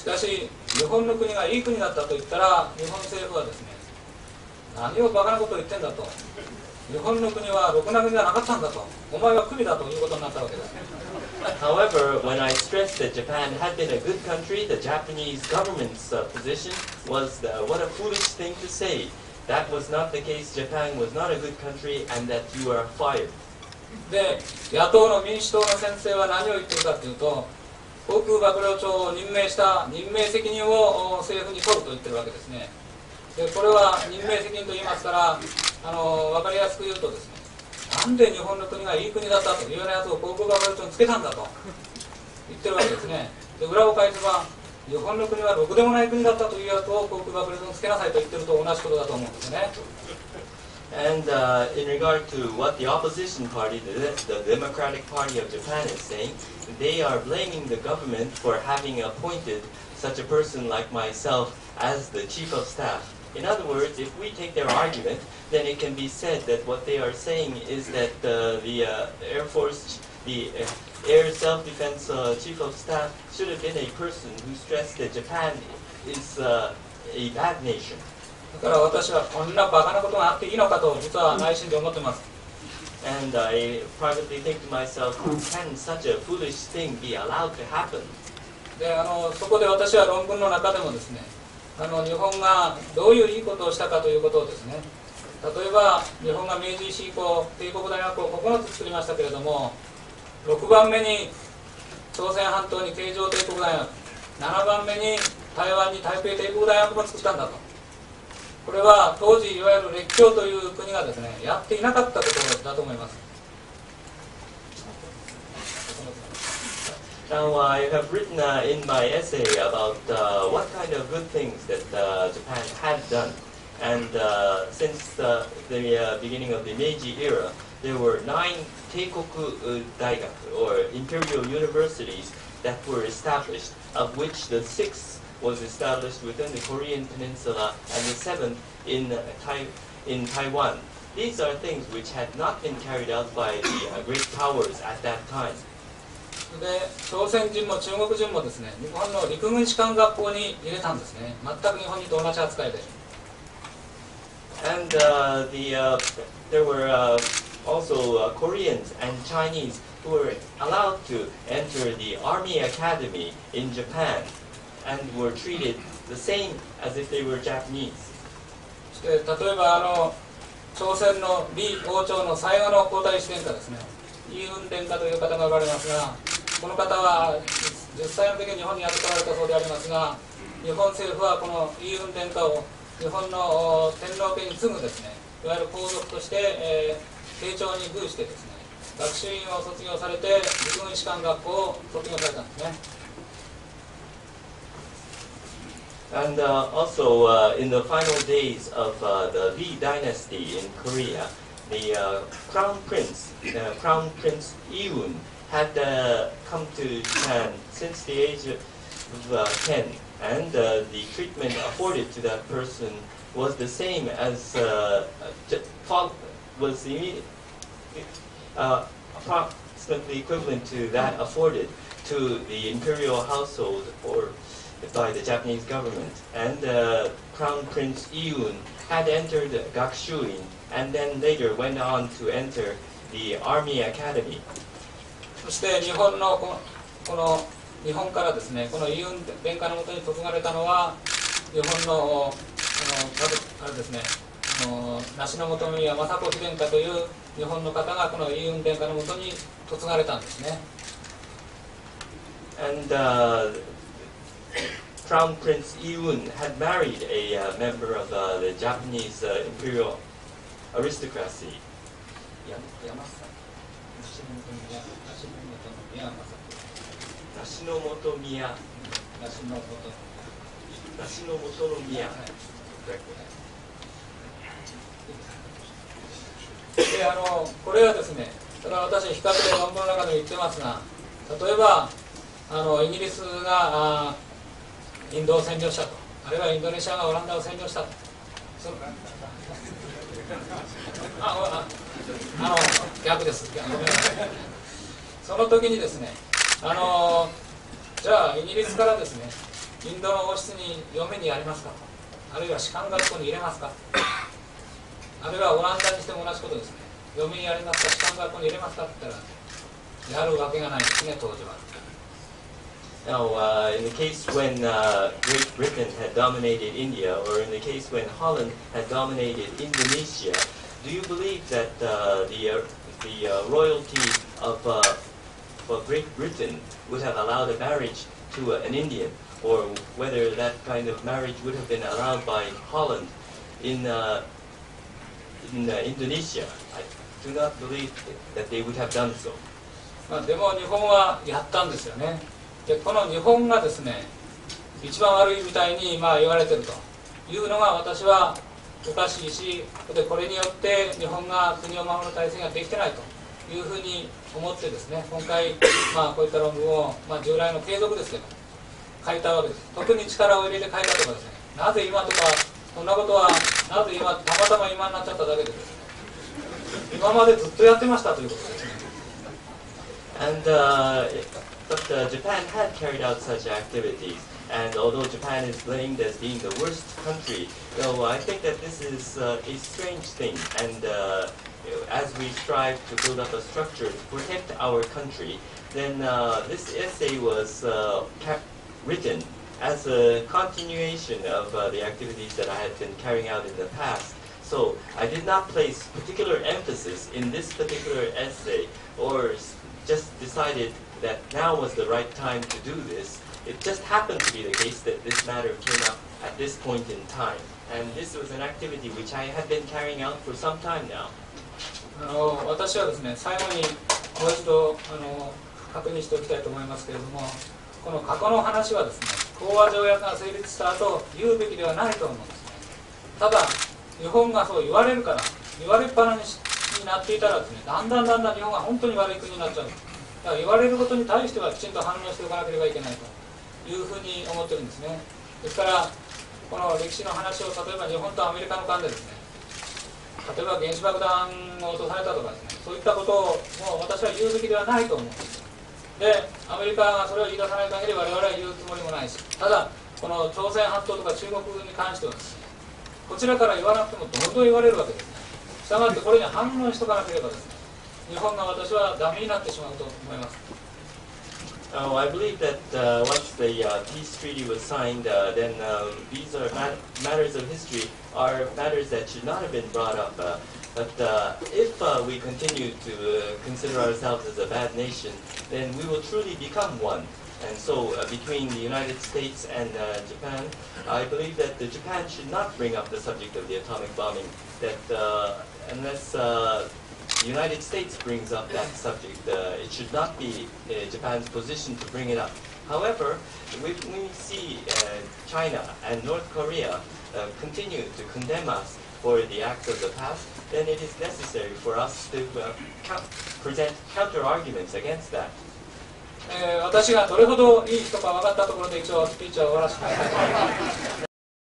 かし日本の国がいい国だったと言ったら、日本政府はですね、何をバカなことを言ってんだと、日本の国はろくな国じゃなかったんだと、お前はクビだということになったわけです。However, when I stressed that Japan had been a good country, the Japanese government's position was, what a foolish thing to say. That was not the case. Japan was not a good country, and that you are fired. で、野党の民主党の先生は何を言ってるかというと、航空幕僚長を任命した任命責任を政府に取ると言ってるわけですね。で、これは任命責任と言いますから、分かりやすく言うとですね、なんで日本の国がいい国だったというようなやつを航空幕僚長につけたんだと言ってるわけですね。で、裏を返せば、日本の国はろくでもない国だったというやつを航空幕僚長につけなさいと言ってると同じことだと思うんですね。And in regard to what the opposition party, the Democratic Party of Japan is saying, they are blaming the government for having appointed such a person like myself as the chief of staff. In other words, if we take their argument, then it can be said that what they are saying is that the Air Force, the Air Self-Defense Chief of Staff should have been a person who stressed that Japan is a bad nation. だから私はこんなバカなことがあっていいのかと実は内心で思ってます。And I privately think to myself, can such a foolish thing be allowed to happen? で、そこで私は論文の中でもですね、日本がどういういいことをしたかということをですね、例えば日本が明治維新以降帝国大学を9つ作りましたけれども、6番目に朝鮮半島に京城帝国大学、7番目に台湾に台北帝国大学も作ったんだと。これは当時いわゆる列強という国がですね、やっていなかったことだと思います。Now, I have written in my essay about what kind of good things that Japan had done. And since the beginning of the Meiji era, there were 9 Teikoku Daigaku, or imperial universities, that were established, of which the 6th was established within the Korean peninsula and the 7th in Taiwan. These are things which had not been carried out by the great powers at that time. で、朝鮮人も中国人もですね、日本の陸軍士官学校に入れたんですね。全く日本人と同じ扱いで。And there were also Koreans and Chinese who were allowed to enter the Army Academy in Japan and were treated the same as if they were Japanese. そして例えば朝鮮の李王朝の最後の皇太子殿下ですね、イ・ウン殿下という方がおられますが、この方は10歳の時に日本にやってこられたそうでありますが、日本政府はこのイ・ウン殿下を日本の天皇家に次ぐですね、いわゆる皇族として、慶長に封してですね、学習院を卒業されて陸軍士官学校を卒業されたんですね。And also in the final days of the Lee dynasty in Korea, the Crown Prince Iun had come to Japan since the age of 10, and the treatment afforded to that person was the same as was approximately equivalent to that afforded to the imperial household or by the Japanese government. And Crown Prince Iun had entered Gakushuin and then later went on to enter the Army Academy. そして日本からですね、このイ・ウン殿下のもとに嫁がれたのは日本のあれですね、梨の本宮政子妃殿下という日本の方がこのイ・ウン殿下のもとに嫁がれたんですね。And Crown Prince Iun had married a member of the Japanese imperial aristocracy. 梨の本宮。で、これはですね、だから私比較で論文の中でも言ってますが、例えばイギリスがインドを占領したと、あるいはインドネシアがオランダを占領したと、逆です。その時にですね、じゃあイギリスからですね、インドの王室に嫁にやりますか、あるいは士官学校に入れますか、あるいはオランダにしても同じことですね。嫁にやりますか、士官学校に入れますかって言ったら、やるわけがないんですね、当時は。Now, in the case when Great Britain had dominated India, or in the case when Holland had dominated Indonesia, do you believe that the royalty of Great Britain would have allowed a marriage to an Indian, or whether that kind of marriage would have been allowed by Holland in Indonesia? I do not believe that they would have done so. でも日本はやったんですよね。でこの日本がですね、一番悪いみたいに言われてるというのが私はおかしいし、でこれによって日本が国を守る体制ができてないというふうに思ってですね、今回、こういった論文を、従来の継続ですけど書いたわけです。特に力を入れて書いたとかですね、なぜ今とかそんなことはなぜ今たまたま今になっちゃっただけでですね、今までずっとやってましたということですね。But Japan had carried out such activities, and although Japan is blamed as being the worst country, I think that this is a strange thing, and as we strive to build up a structure to protect our country, then this essay was written as a continuation of the activities that I had been carrying out in the past. So I did not place particular emphasis in this particular essay, or just decided that now was the right time to do this. It just happened to be the case that this matter came up at this point in time. And this was an activity which I had been carrying out for some time now. 私はですね、最後にもう一度確認しておきたいと思いますけれども、この過去の話はですね、講和条約が成立した後言うべきではないと思うんですね。ただ日本がそう言われるから、言われっぱなになっていたらですね、だんだん日本が本当に悪い国になっちゃう。だから言われることに対してはきちんと反応しておかなければいけないというふうに思ってるんですね。ですからこの歴史の話を例えば日本とアメリカの間でですね、例えば原子爆弾を落とされたとかですね、そういったことをもう私は言うべきではないと思うんです。でアメリカがそれを言い出さない限り我々は言うつもりもないし、ただこの朝鮮半島とか中国に関してはですね、こちらから言わなくてもどんどん言われるわけですね。したがってこれに反応しとかなければですね、日本が私はダメになってしまうと思います。I believe that once the peace treaty was signed, then these are matters of history, are matters that should not have been brought up. But if we continue to consider ourselves as a bad nation, then we will truly become one. And so between the United States and Japan, I believe that Japan should not bring up the subject of the atomic bombing, that unless the United States brings up that subject, it should not be Japan's position to bring it up. However, if we see China and North Korea continue to condemn us for the acts of the past, then it is necessary for us to present counter-arguments against that. 私がどれほどいい人か分かったところで一応スピーチを終わらせてください。